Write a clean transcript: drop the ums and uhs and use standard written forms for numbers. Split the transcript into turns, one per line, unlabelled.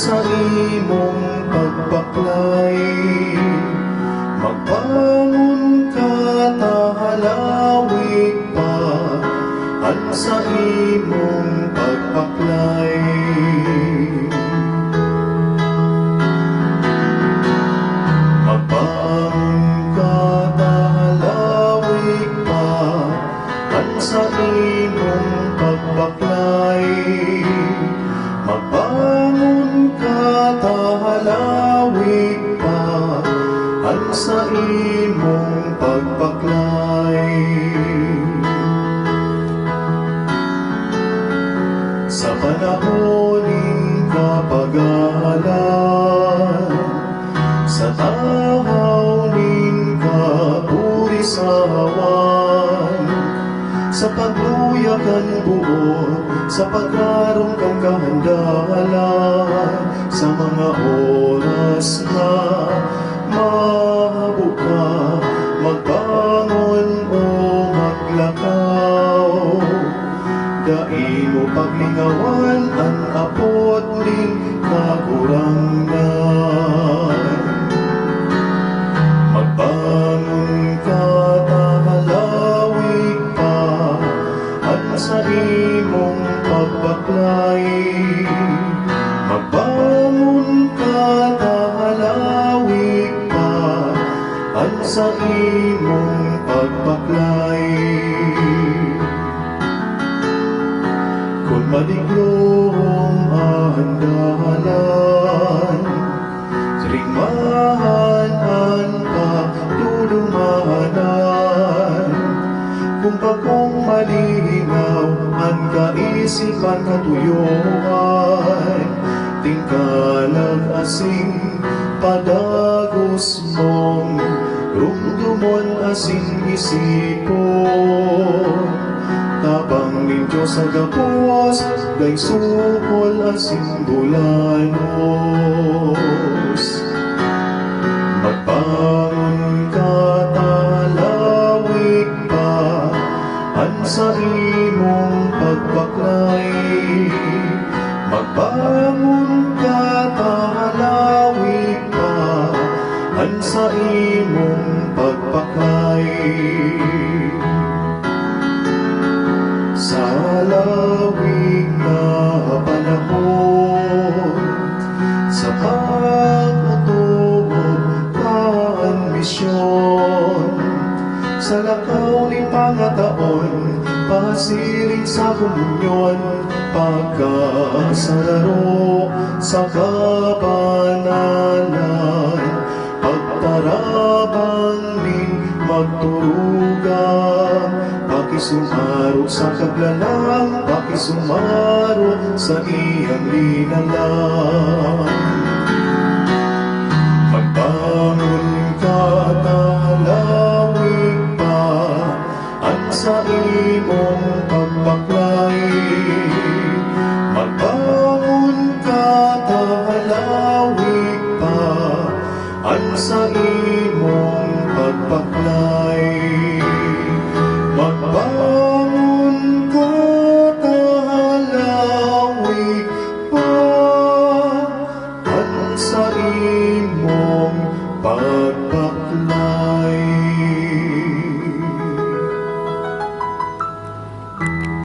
sa imong pagbaklay. Magbangon ka tahalawig pa an sa imong pagbaklay. Magbangon ka tahalawig pa an sa imong pagbaklay. Magbangon ka tahalawig pa an sa imong pagbaklay. Sa panahon ning kapagalan, sa tahaw ning kapurisawan, sa pagluyakan buo, sa pagkaroon kang kahandalan, sa mga oras na mabuka, magbangon o maglakaw. Dai mo paglingawan ang apot ning kakurangan. Magbangon ka tahalawig pa an sa imong pagbaklay. Magbangon ka tahalawig pa an sa imong pagbaklay. Kung madigloong ahandalan, ringmahan ang katulumanan. Kung bagong malinaw ang kaisipan katuyuan, tingkalag asing padagos mong rumdumon asing isipon. Tabang ning Diyos sa gapos, gay sukol asing bulanos. Magbangon ka tahalawig pa an sa imong pagbaklay. Magbangon ka tahalawig pa an sa imong pagbaklay. Sa lawig na panahon, sa pagtutuog kaan misyon, sa lakaw ni pangataon, pasiring sa komunyon, pagkasararo sa kabanalan, pagtarabang ning magturugan, pakisumaro sa kaglalang, pakisumaro sa iyang linalang. Magbangon ka tahalawig pa an sa imong pagbaklay. Magbangon ka tahalawig pa an sa imong pagbaklay. Magbangon ka tahalawig pa an sa imong pagbaklay.